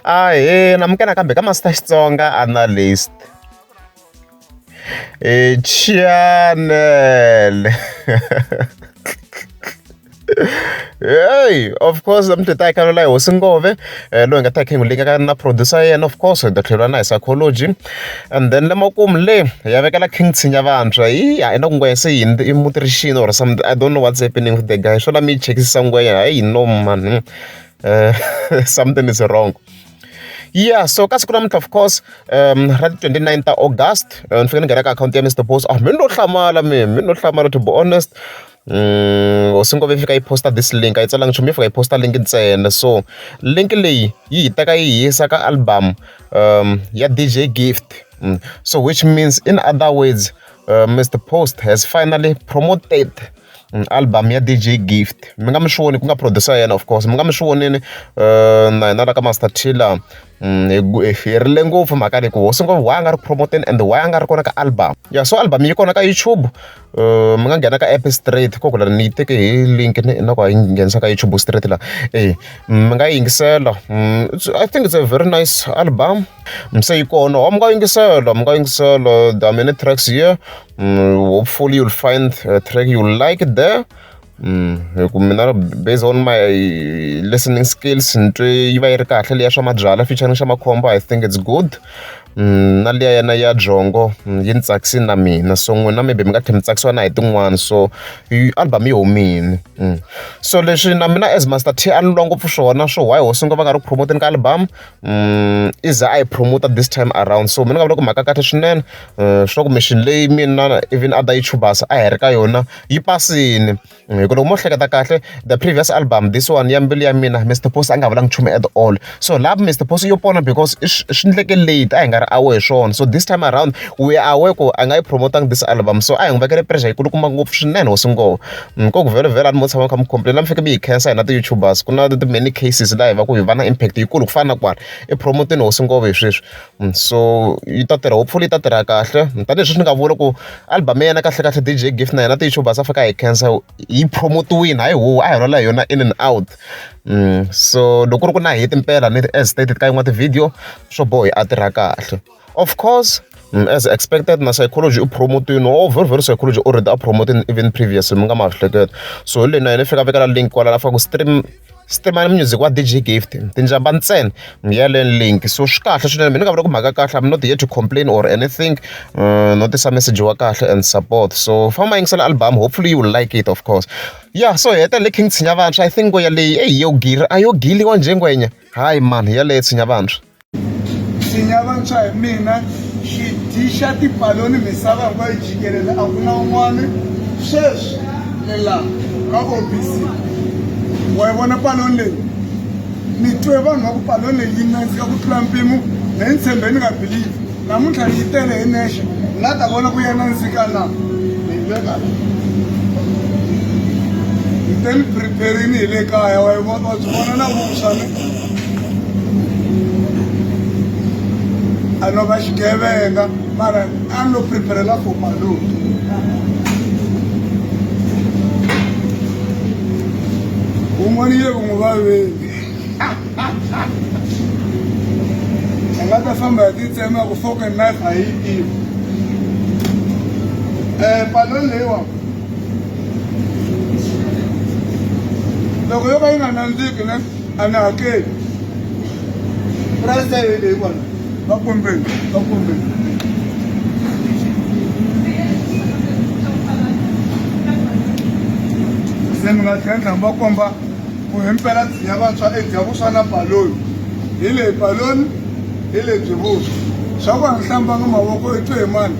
namukela kambe ka Master Xitsonga analyst channel. Hey, of course, I'm to take a Osingove, longer taking Liga producer, and of course, the Tirana Psychology. And then Lemokumle, Yavaka King Tshinya Vantshwa. I don't go say in the nutrition or something. I don't know what's happening with the guy. So let me check somewhere. I know, man. Something is wrong. Yeah, so Kaskuram, of course, 29th August, and for the account, Mr. Post. Me no Khamala, to be honest. Usungo vefika iposta this link I tsala nchume fika iposta link ntsena so link leyi yi taka yi yisa ka album ya DJ Gift, so which means in other words Mr. Post has finally promoted album ya DJ Gift. Mi nga mi swi voni ku nga producer yena, of course mi nga mi swi vonini na la ka Master Tiller hi rile ngopfu mhaka leyi ku Hosi Ngopfu why a nga ri promoting and why a nga ri kona ka album. Yeah, so album yi kona ka YouTube, mi nga nghena ka app straight kokula ni yi teke hi link na ku yi nghenisa ka YouTube straight la mi nga yingisela. I think it's a very nice album. Se yi kona mi nga yingisela there are many tracks here. Hopefully you'll find a track you like there. Based on my listening skills, featuring Shama Combo, I think it's good. Nalia na ya jongo yin tsakisi na mina so n'wina maybe mi nga tlhela mi tsakisiwa na hi tin'wana so album yi humile. So leswi na mina as Master T a ni lwa ngopfu swona swo why Hosi Ngopfu va nga ri promoting ka album iza I promote this time around, so mina nga vula ku mhaka kahle swinene swa ku mission leyi mina even other YouTubers a hi ri ka yona yi pasini hi ku loko mo hleketa kahle the previous album this one ya mbili ya mina Mr. Post a nga vulangi nchumu at all, so laha Mr. Post yo pona because swi ndleke late a hi nga ri aware swona, so this time around we are aware ku a nga yi promoting this album, so a hi n'wi vekele pressure yi kulukumba ngopfu swinene Hosi Ngopfu ko ku vhele a ni mo tshama kha mi complain mi fike mi hi khensa hina ti-YouTubers ku na many cases laha hi va ku hi va na impact yikulu ku fana na kwala i promoting Hosi Ngopfu hi sweswi, so yi ta tirha hopefully yi ta tirha kahle tanihileswi ni nga vula ku album ya yena kahle DJ Gift na hina ti-YouTubers a fika hi khensa yi promotiwini hayi ho a hi rhwala hi yona in and out. So loko ku ri ku na hit impela ni as stated ka yin'wana ti-video swo bohi a tirha kahle. Of course, as expected na Sayicology u promoting very Sayicology already a promoting even previously mi nga ma hleketa, so le na yena fika vekela link kwala la fa ku stream music wa DJ Gift tinjamba ntsena ya le link, so swi kahle swinene mina nga vula ku mhaka kahle. I'm not here to complain or anything, notisa message wa kahle and support, so famba yingisela album hopefully you will like it of course. Yeah, so heta le King Tshinya Vantshwa I think go ya leyi yo giri ayo giliwa njengwenya hayi man ya le Tshinya Vantshwa. Tshinya Vantshwa hi mina xi dixa tipaloni misava hinkwayo yi jikelele a ku na un'wana sweswi ni laha ka OBC wa yi vona paloni leyi ni twe vanhu va ku paloni leyi yi nandzika ku tlula mpimo leyi ni tshembe ni nga believe namuntlha yi tele hi nexe na ta vona ku ya nandzika na ni veka ni te ni preparini hi le kaya wa byi vona na vuxani a no va xigevenga mara a no preparela for paloni. Un'wana ye n'wi vaveli a nga ta famba hi titsema ku fork and knife a yi tivi paloni leyiwa loko yo ka yi nga nandziki ne a ni hakeli price ya yi leyi kona va kombeni se mi nga tlhentlha mi va komba ku himpela Tshinya Vantshwa edyavuswa na paloni hi leyi paloni hi lebyi vuswa swa ku a ni hlambanga mavoko i twe hi mani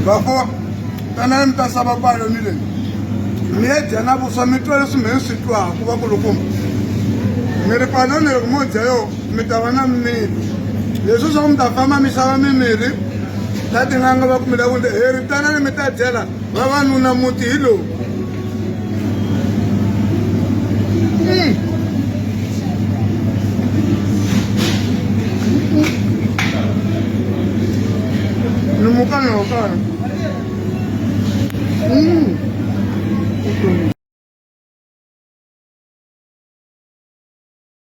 bako tanani ta sava paloni leyi mi ye dya na vuswa mi twa leswi mi swi twaku va ku loko mi ri paloni loko mo dya yo mi ta va na mimiri leswi swa ku mi ta famba mi xava mimirhi ta tin'anga va ku mi lava ku heri tanani mi ta dyela vavanuna muti hi lowu okanye.